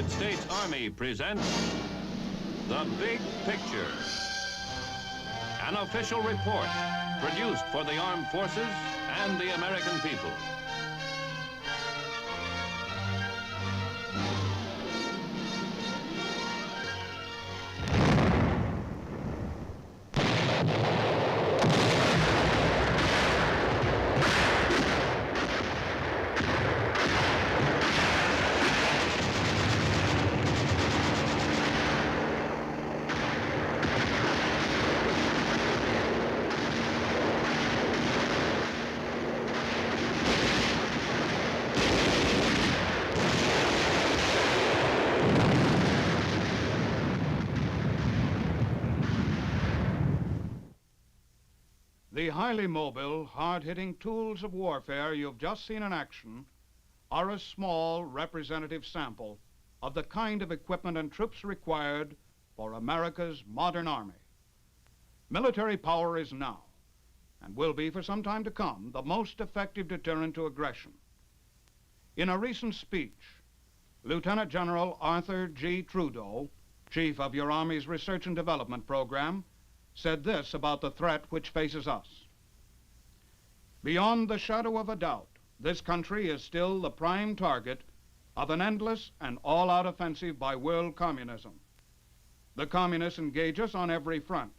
United States Army presents The Big Picture, an official report produced for the armed forces and the American people. The highly mobile, hard-hitting tools of warfare you've just seen in action are a small representative sample of the kind of equipment and troops required for America's modern army. Military power is now, and will be for some time to come, the most effective deterrent to aggression. In a recent speech, Lieutenant General Arthur G. Trudeau, Chief of your Army's Research and Development Program, said this about the threat which faces us. Beyond the shadow of a doubt, this country is still the prime target of an endless and all-out offensive by world communism. The communists engage us on every front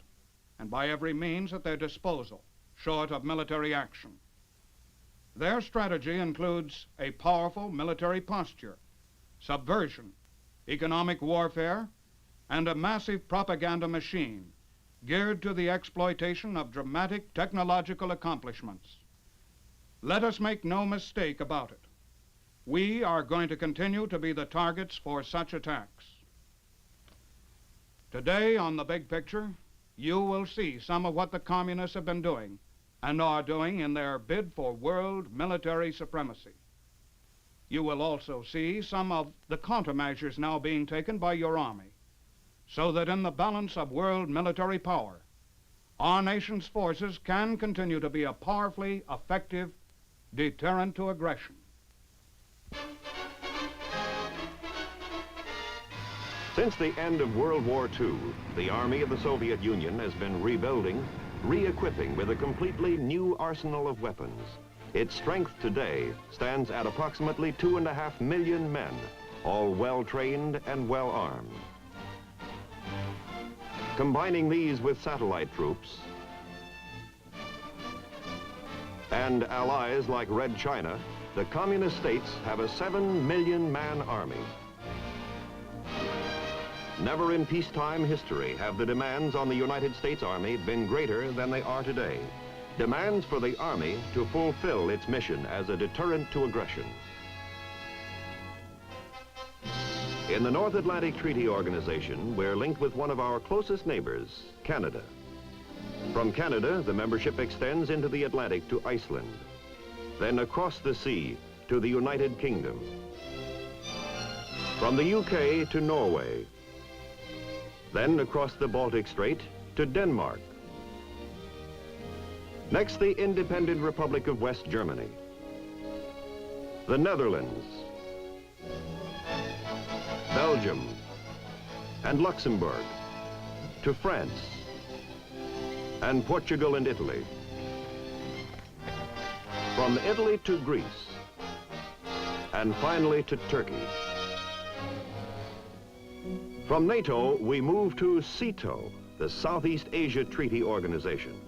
and by every means at their disposal, short of military action. Their strategy includes a powerful military posture, subversion, economic warfare, and a massive propaganda machine geared to the exploitation of dramatic technological accomplishments. Let us make no mistake about it. We are going to continue to be the targets for such attacks. Today on The Big Picture, you will see some of what the communists have been doing and are doing in their bid for world military supremacy. You will also see some of the countermeasures now being taken by your Army, so that in the balance of world military power, our nation's forces can continue to be a powerfully effective deterrent to aggression. Since the end of World War II, the Army of the Soviet Union has been rebuilding, re-equipping with a completely new arsenal of weapons. Its strength today stands at approximately 2.5 million men, all well-trained and well-armed. Combining these with satellite troops and allies like Red China, the communist states have a 7 million man army. Never in peacetime history have the demands on the United States Army been greater than they are today. Demands for the Army to fulfill its mission as a deterrent to aggression. In the North Atlantic Treaty Organization, we're linked with one of our closest neighbors, Canada. From Canada, the membership extends into the Atlantic to Iceland, then across the sea to the United Kingdom. From the UK to Norway, then across the Baltic Strait to Denmark. Next, the independent Republic of West Germany, the Netherlands, Belgium, and Luxembourg, to France, and Portugal and Italy. From Italy to Greece, and finally to Turkey. From NATO, we move to SEATO, the Southeast Asia Treaty Organization.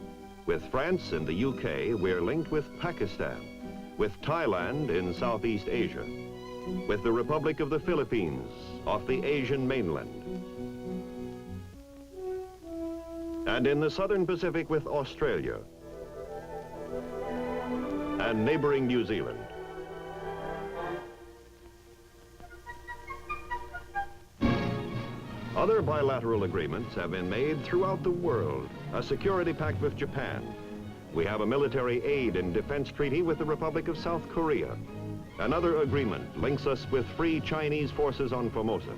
With France and the UK, we're linked with Pakistan, with Thailand in Southeast Asia, with the Republic of the Philippines off the Asian mainland, and in the Southern Pacific with Australia and neighboring New Zealand. Other bilateral agreements have been made throughout the world. A security pact with Japan. We have a military aid and defense treaty with the Republic of South Korea. Another agreement links us with Free Chinese Forces on Formosa.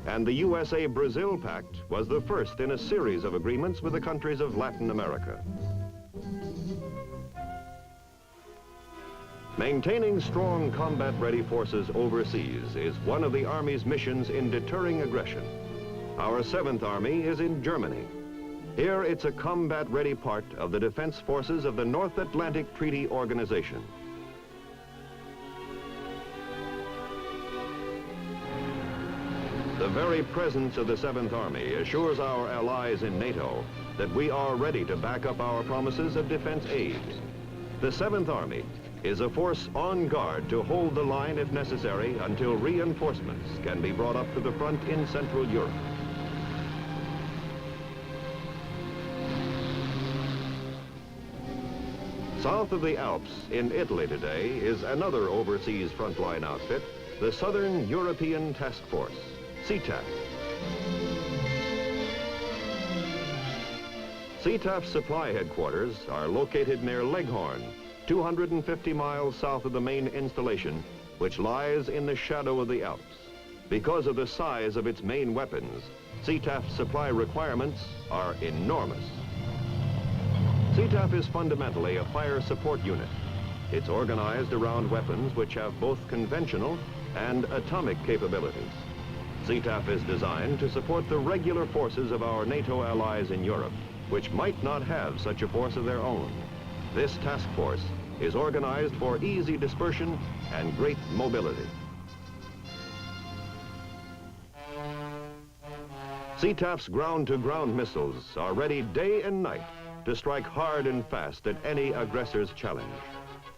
And the USA-Brazil Pact was the first in a series of agreements with the countries of Latin America. Maintaining strong combat-ready forces overseas is one of the Army's missions in deterring aggression. Our 7th Army is in Germany. Here, it's a combat-ready part of the defense forces of the North Atlantic Treaty Organization. The very presence of the 7th Army assures our allies in NATO that we are ready to back up our promises of defense aid. The 7th Army is a force on guard to hold the line if necessary until reinforcements can be brought up to the front in Central Europe. South of the Alps in Italy today is another overseas frontline outfit, the Southern European Task Force, CTAF. CTAF's supply headquarters are located near Leghorn, 250 miles south of the main installation, which lies in the shadow of the Alps. Because of the size of its main weapons, CTAF's supply requirements are enormous. CTAF is fundamentally a fire support unit. It's organized around weapons which have both conventional and atomic capabilities. CTAF is designed to support the regular forces of our NATO allies in Europe, which might not have such a force of their own. This task force is organized for easy dispersion and great mobility. CTAF's ground-to-ground missiles are ready day and night to strike hard and fast at any aggressor's challenge.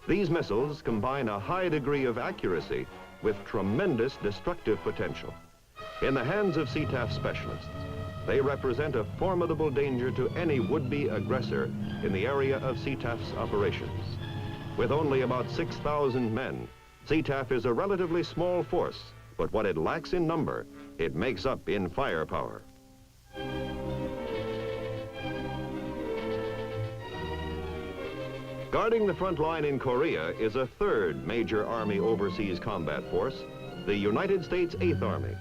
These missiles combine a high degree of accuracy with tremendous destructive potential. In the hands of CTAF specialists, they represent a formidable danger to any would-be aggressor in the area of CTAF's operations. With only about 6,000 men, CTAF is a relatively small force, but what it lacks in number, it makes up in firepower. Guarding the front line in Korea is a third major Army overseas combat force, the United States 8th Army.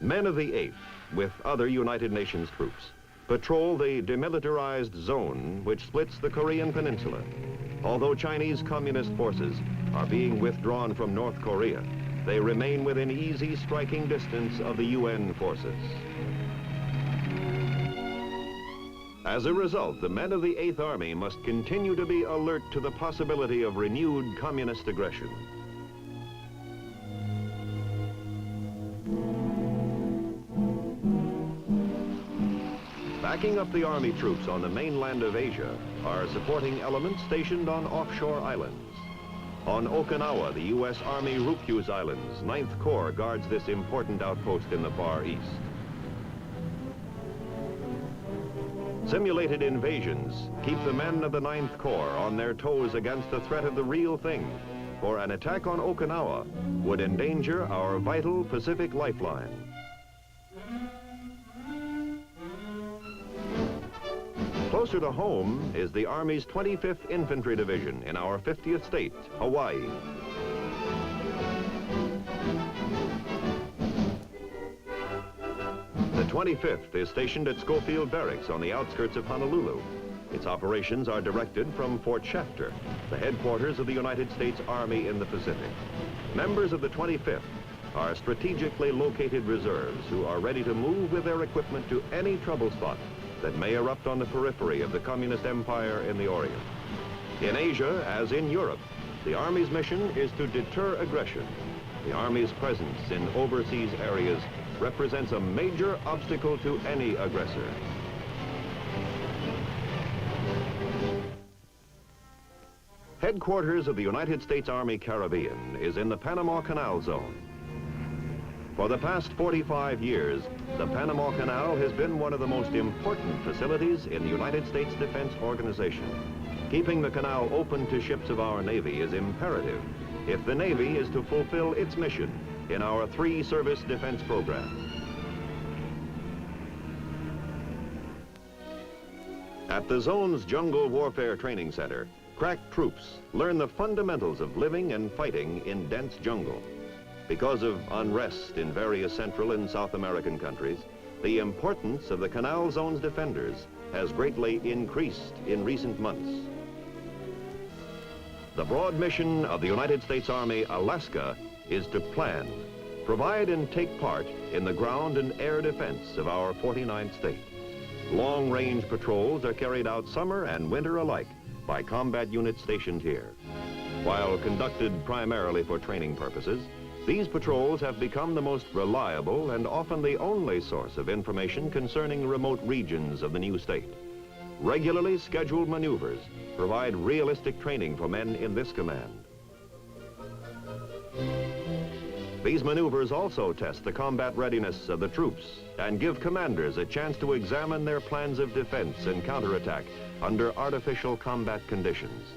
Men of the 8th, with other United Nations troops, patrol the demilitarized zone which splits the Korean Peninsula. Although Chinese Communist forces are being withdrawn from North Korea, they remain within easy striking distance of the UN forces. As a result, the men of the 8th Army must continue to be alert to the possibility of renewed communist aggression. Backing up the Army troops on the mainland of Asia are supporting elements stationed on offshore islands. On Okinawa, the U.S. Army Ryukyu's Islands, 9th Corps guards this important outpost in the Far East. Simulated invasions keep the men of the 9th Corps on their toes against the threat of the real thing, for an attack on Okinawa would endanger our vital Pacific lifeline. Closer to home is the Army's 25th Infantry Division in our 50th state, Hawaii. The 25th is stationed at Schofield Barracks on the outskirts of Honolulu. Its operations are directed from Fort Shafter, the headquarters of the United States Army in the Pacific. Members of the 25th are strategically located reserves who are ready to move with their equipment to any trouble spot that may erupt on the periphery of the Communist Empire in the Orient. In Asia, as in Europe, the Army's mission is to deter aggression. The Army's presence in overseas areas represents a major obstacle to any aggressor. Headquarters of the United States Army Caribbean is in the Panama Canal Zone. For the past 45 years, the Panama Canal has been one of the most important facilities in the United States Defense Organization. Keeping the canal open to ships of our Navy is imperative if the Navy is to fulfill its mission in our three-service defense program. At the zone's Jungle Warfare Training Center, crack troops learn the fundamentals of living and fighting in dense jungle. Because of unrest in various Central and South American countries, the importance of the Canal Zone's defenders has greatly increased in recent months. The broad mission of the United States Army Alaska is to plan, provide and take part in the ground and air defense of our 49th state. Long-range patrols are carried out summer and winter alike by combat units stationed here. While conducted primarily for training purposes, these patrols have become the most reliable and often the only source of information concerning remote regions of the new state. Regularly scheduled maneuvers provide realistic training for men in this command. These maneuvers also test the combat readiness of the troops and give commanders a chance to examine their plans of defense and counterattack under artificial combat conditions.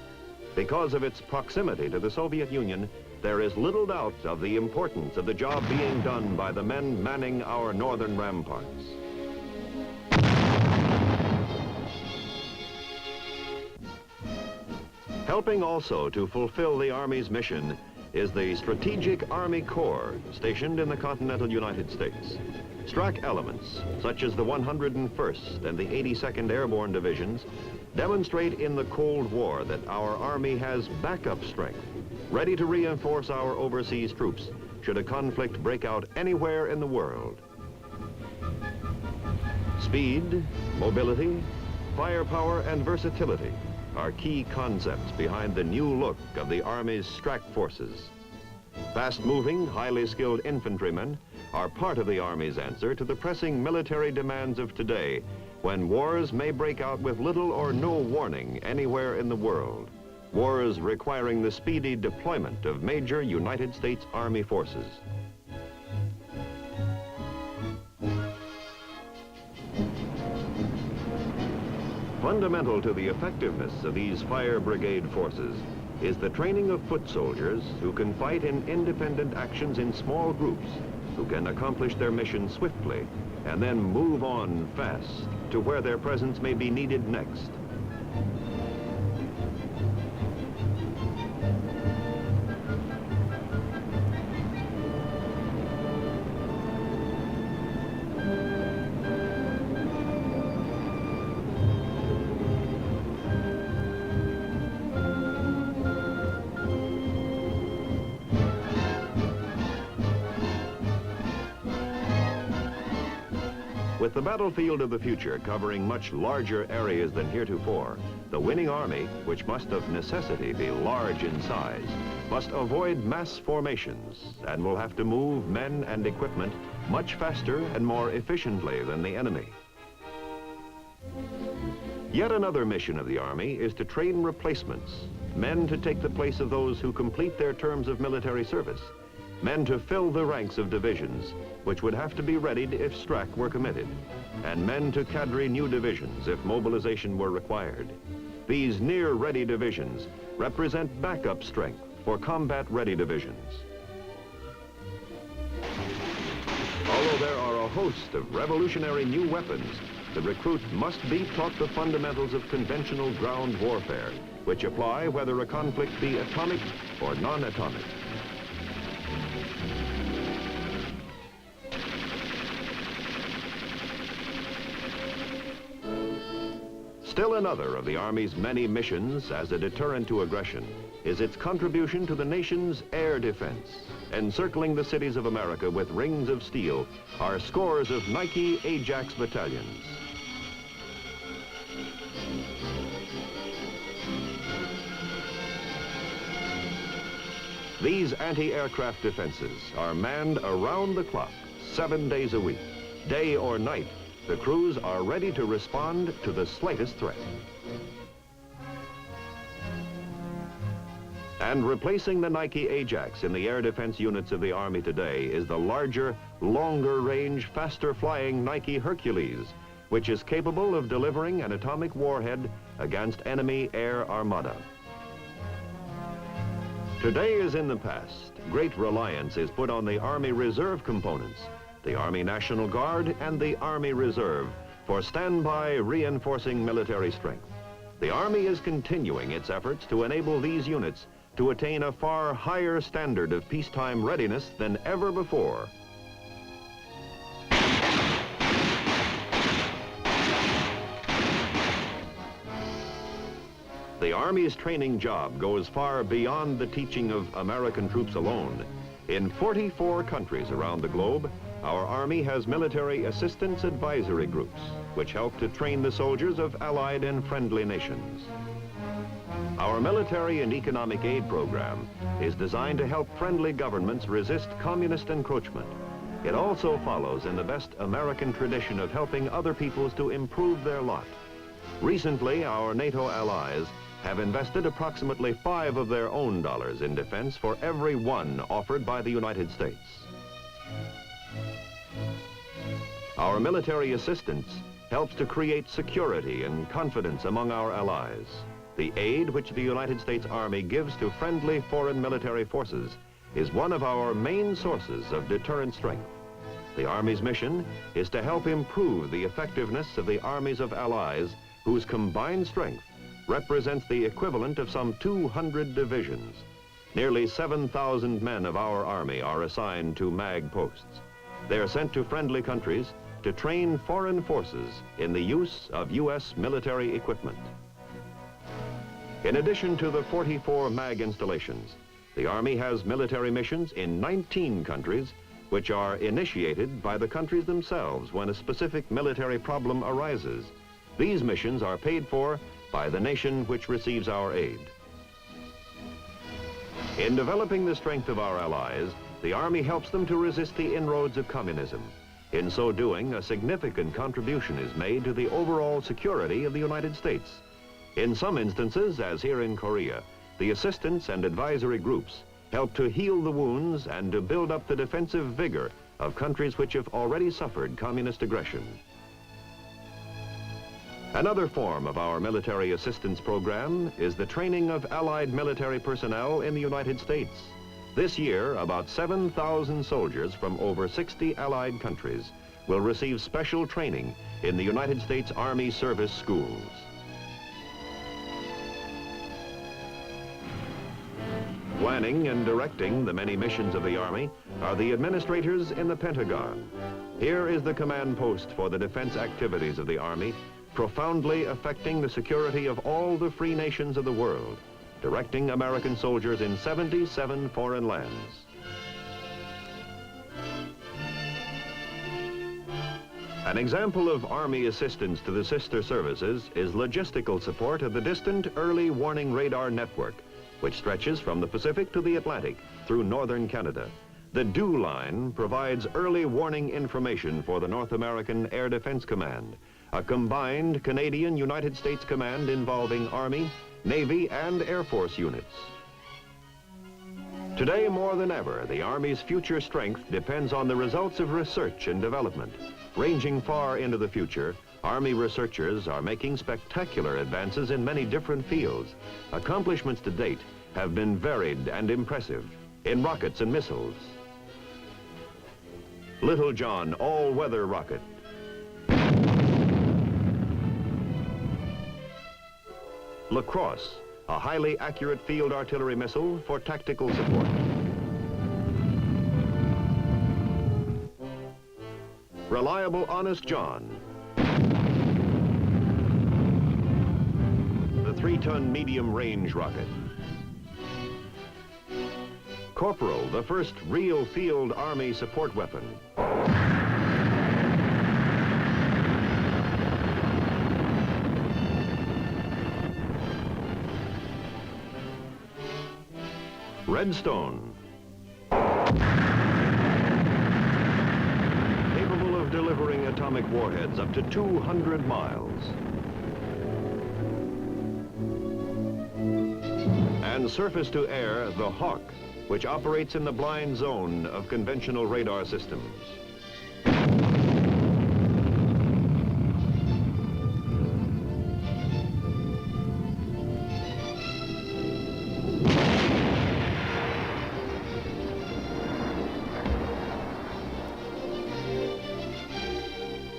Because of its proximity to the Soviet Union, there is little doubt of the importance of the job being done by the men manning our northern ramparts. Helping also to fulfill the Army's mission is the Strategic Army Corps stationed in the continental United States. STRAC elements, such as the 101st and the 82nd Airborne Divisions, demonstrate in the Cold War that our Army has backup strength, ready to reinforce our overseas troops should a conflict break out anywhere in the world. Speed, mobility, firepower, and versatility are key concepts behind the new look of the Army's STRAC forces. Fast-moving, highly skilled infantrymen are part of the Army's answer to the pressing military demands of today, when wars may break out with little or no warning anywhere in the world. Wars requiring the speedy deployment of major United States Army forces. Fundamental to the effectiveness of these fire brigade forces is the training of foot soldiers who can fight in independent actions in small groups, who can accomplish their mission swiftly and then move on fast to where their presence may be needed next. With the battlefield of the future covering much larger areas than heretofore, the winning Army, which must of necessity be large in size, must avoid mass formations and will have to move men and equipment much faster and more efficiently than the enemy. Yet another mission of the Army is to train replacements, men to take the place of those who complete their terms of military service, men to fill the ranks of divisions, which would have to be readied if STRAC were committed, and men to cadre new divisions if mobilization were required. These near-ready divisions represent backup strength for combat-ready divisions. Although there are a host of revolutionary new weapons, the recruit must be taught the fundamentals of conventional ground warfare, which apply whether a conflict be atomic or non-atomic. Still another of the Army's many missions as a deterrent to aggression is its contribution to the nation's air defense. Encircling the cities of America with rings of steel are scores of Nike Ajax battalions. These anti-aircraft defenses are manned around the clock, 7 days a week. Day or night, the crews are ready to respond to the slightest threat. And replacing the Nike Ajax in the air defense units of the Army today is the larger, longer-range, faster-flying Nike Hercules, which is capable of delivering an atomic warhead against enemy air armada. Today is in the past. Great reliance is put on the Army Reserve components, the Army National Guard and the Army Reserve, for standby reinforcing military strength. The Army is continuing its efforts to enable these units to attain a far higher standard of peacetime readiness than ever before. The Army's training job goes far beyond the teaching of American troops alone. In 44 countries around the globe, our Army has military assistance advisory groups, which help to train the soldiers of allied and friendly nations. Our military and economic aid program is designed to help friendly governments resist communist encroachment. It also follows in the best American tradition of helping other peoples to improve their lot. Recently, our NATO allies have invested approximately $5 of their own dollars in defense for every one offered by the United States. Our military assistance helps to create security and confidence among our allies. The aid which the United States Army gives to friendly foreign military forces is one of our main sources of deterrent strength. The Army's mission is to help improve the effectiveness of the armies of allies whose combined strength represents the equivalent of some 200 divisions. Nearly 7,000 men of our Army are assigned to MAG posts. They are sent to friendly countries to train foreign forces in the use of U.S. military equipment. In addition to the 44 MAG installations, the Army has military missions in 19 countries which are initiated by the countries themselves when a specific military problem arises. These missions are paid for by the nation which receives our aid. In developing the strength of our allies, the Army helps them to resist the inroads of communism. In so doing, a significant contribution is made to the overall security of the United States. In some instances, as here in Korea, the assistance and advisory groups help to heal the wounds and to build up the defensive vigor of countries which have already suffered communist aggression. Another form of our military assistance program is the training of Allied military personnel in the United States. This year, about 7,000 soldiers from over 60 Allied countries will receive special training in the United States Army service schools. Planning and directing the many missions of the Army are the administrators in the Pentagon. Here is the command post for the defense activities of the Army, profoundly affecting the security of all the free nations of the world, directing American soldiers in 77 foreign lands. An example of Army assistance to the sister services is logistical support of the distant early warning radar network, which stretches from the Pacific to the Atlantic through northern Canada. The DEW line provides early warning information for the North American Air Defense Command, a combined Canadian-United States command involving Army, Navy, and Air Force units. Today, more than ever, the Army's future strength depends on the results of research and development. Ranging far into the future, Army researchers are making spectacular advances in many different fields. Accomplishments to date have been varied and impressive in rockets and missiles. Little John all-weather rocket. Lacrosse, a highly accurate field artillery missile for tactical support. Reliable Honest John, the 3-ton medium-range rocket. Corporal, the first real field Army support weapon. Redstone, capable of delivering atomic warheads up to 200 miles. And surface-to-air, the Hawk, which operates in the blind zone of conventional radar systems.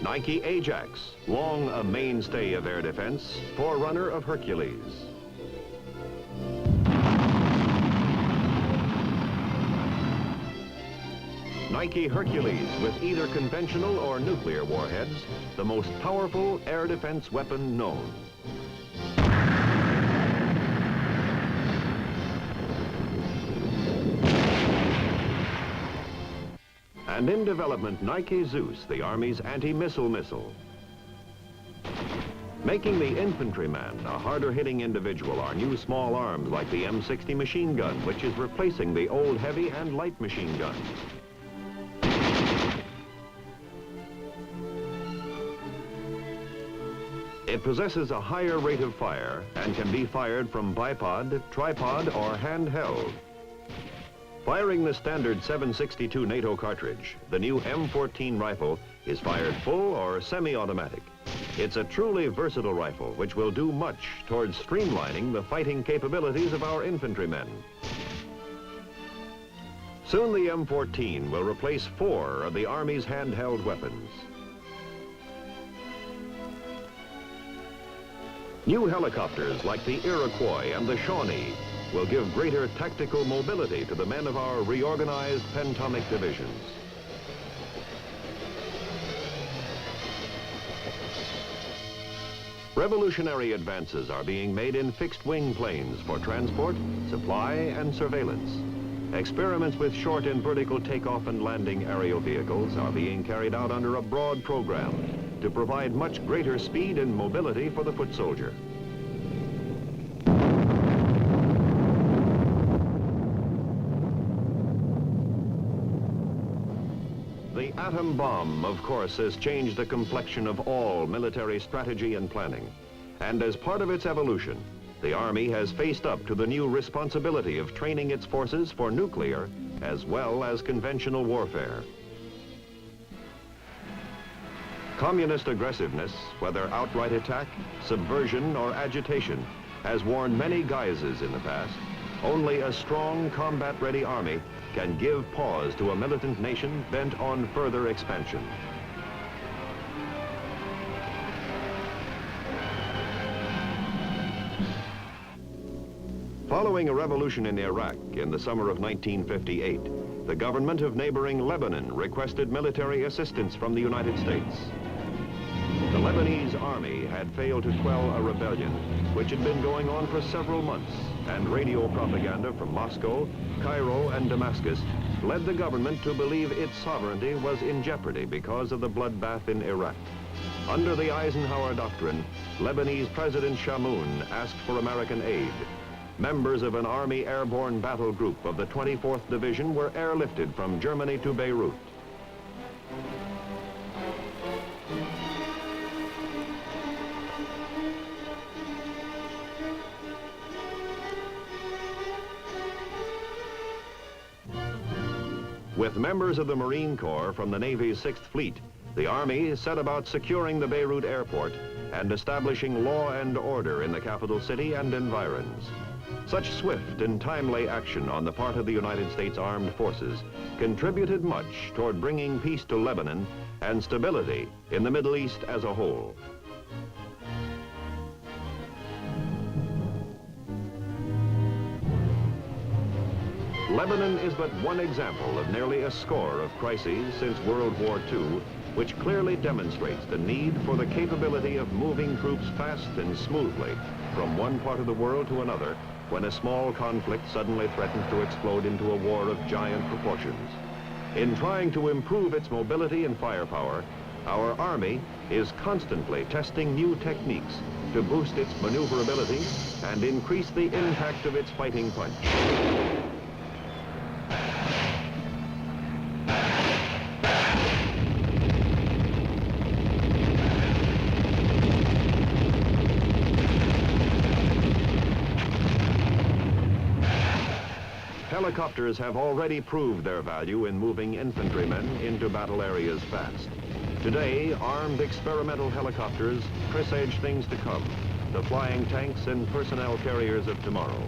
Nike Ajax, long a mainstay of air defense, forerunner of Hercules. Nike Hercules, with either conventional or nuclear warheads, the most powerful air defense weapon known. and in development Nike Zeus, the Army's anti-missile missile. Making the infantryman a harder-hitting individual are new small arms like the M60 machine gun, which is replacing the old heavy and light machine guns. It possesses a higher rate of fire and can be fired from bipod, tripod, or handheld. Firing the standard 7.62 NATO cartridge, the new M14 rifle is fired full or semi-automatic. It's a truly versatile rifle which will do much towards streamlining the fighting capabilities of our infantrymen. Soon the M14 will replace 4 of the Army's handheld weapons. New helicopters like the Iroquois and the Shawnee will give greater tactical mobility to the men of our reorganized pentomic divisions. Revolutionary advances are being made in fixed-wing planes for transport, supply, and surveillance. Experiments with short and vertical takeoff and landing aerial vehicles are being carried out under a broad program to provide much greater speed and mobility for the foot soldier. The atom bomb, of course, has changed the complexion of all military strategy and planning. And as part of its evolution, the Army has faced up to the new responsibility of training its forces for nuclear as well as conventional warfare. Communist aggressiveness, whether outright attack, subversion, or agitation, has worn many guises in the past. Only a strong, combat-ready army can give pause to a militant nation bent on further expansion. Following a revolution in Iraq in the summer of 1958, the government of neighboring Lebanon requested military assistance from the United States. The Lebanese army had failed to quell a rebellion which had been going on for several months, and radio propaganda from Moscow, Cairo, and Damascus led the government to believe its sovereignty was in jeopardy because of the bloodbath in Iraq. Under the Eisenhower Doctrine, Lebanese President Chamoun asked for American aid. Members of an Army airborne battle group of the 24th Division were airlifted from Germany to Beirut. With members of the Marine Corps from the Navy's 6th Fleet, the Army set about securing the Beirut airport and establishing law and order in the capital city and environs. Such swift and timely action on the part of the United States Armed Forces contributed much toward bringing peace to Lebanon and stability in the Middle East as a whole. Lebanon is but one example of nearly a score of crises since World War II, which clearly demonstrates the need for the capability of moving troops fast and smoothly from one part of the world to another when a small conflict suddenly threatens to explode into a war of giant proportions. In trying to improve its mobility and firepower, our Army is constantly testing new techniques to boost its maneuverability and increase the impact of its fighting punch. Helicopters have already proved their value in moving infantrymen into battle areas fast. Today, armed experimental helicopters presage things to come, the flying tanks and personnel carriers of tomorrow.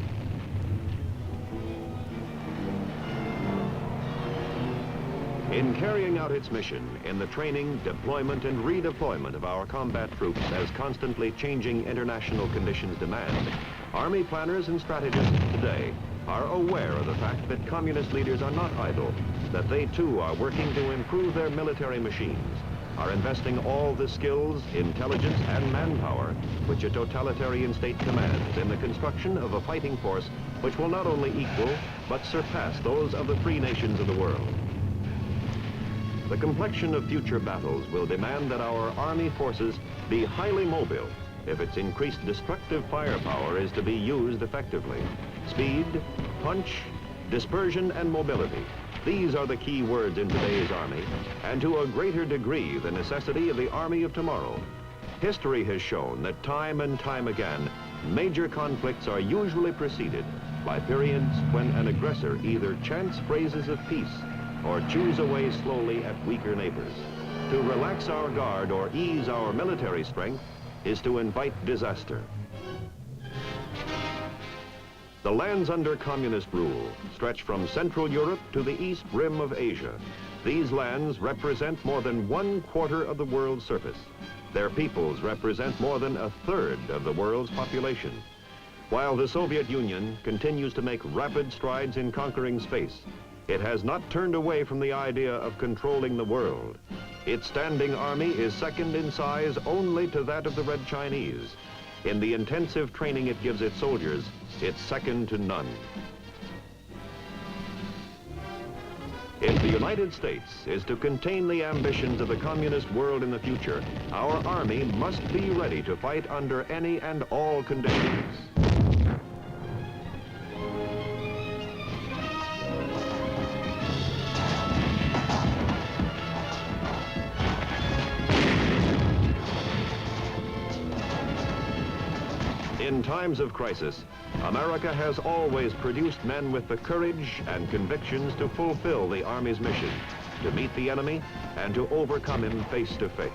In carrying out its mission in the training, deployment, and redeployment of our combat troops as constantly changing international conditions demand, Army planners and strategists today are aware of the fact that communist leaders are not idle, that they too are working to improve their military machines, are investing all the skills, intelligence, and manpower which a totalitarian state commands in the construction of a fighting force which will not only equal, but surpass those of the free nations of the world. The complexion of future battles will demand that our Army forces be highly mobile if its increased destructive firepower is to be used effectively. Speed, punch, dispersion, and mobility. These are the key words in today's Army, and to a greater degree the necessity of the Army of tomorrow. History has shown that time and time again, major conflicts are usually preceded by periods when an aggressor either chants phrases of peace or chews away slowly at weaker neighbors. To relax our guard or ease our military strength is to invite disaster. The lands under communist rule stretch from Central Europe to the east rim of Asia. These lands represent more than 1/4 of the world's surface. Their peoples represent more than 1/3 of the world's population. While the Soviet Union continues to make rapid strides in conquering space, it has not turned away from the idea of controlling the world. Its standing army is second in size only to that of the Red Chinese. In the intensive training it gives its soldiers, it's second to none. If the United States is to contain the ambitions of the communist world in the future, our Army must be ready to fight under any and all conditions. In times of crisis, America has always produced men with the courage and convictions to fulfill the Army's mission, to meet the enemy and to overcome him face to face.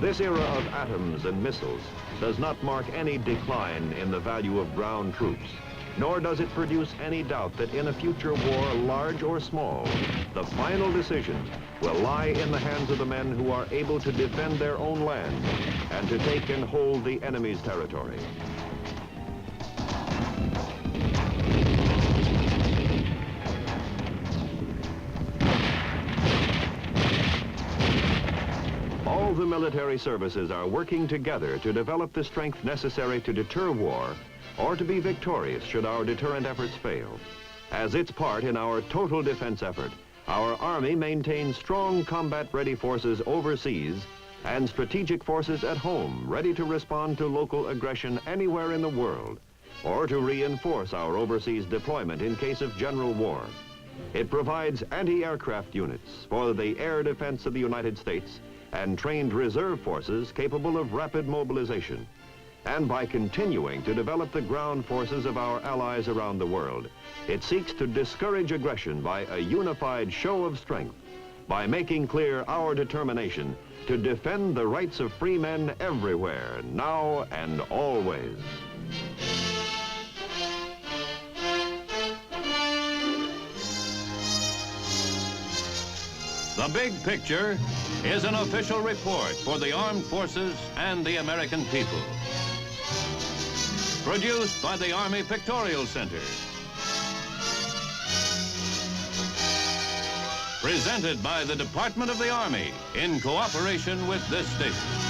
This era of atoms and missiles does not mark any decline in the value of ground troops, nor does it produce any doubt that in a future war, large or small, the final decision will lie in the hands of the men who are able to defend their own land and to take and hold the enemy's territory. All the military services are working together to develop the strength necessary to deter war or to be victorious should our deterrent efforts fail. As its part in our total defense effort, our Army maintains strong combat-ready forces overseas and strategic forces at home ready to respond to local aggression anywhere in the world or to reinforce our overseas deployment in case of general war. It provides anti-aircraft units for the air defense of the United States and trained reserve forces capable of rapid mobilization. And by continuing to develop the ground forces of our allies around the world, it seeks to discourage aggression by a unified show of strength, by making clear our determination to defend the rights of free men everywhere, now and always. The Big Picture is an official report for the armed forces and the American people. Produced by the Army Pictorial Center. Presented by the Department of the Army in cooperation with this station.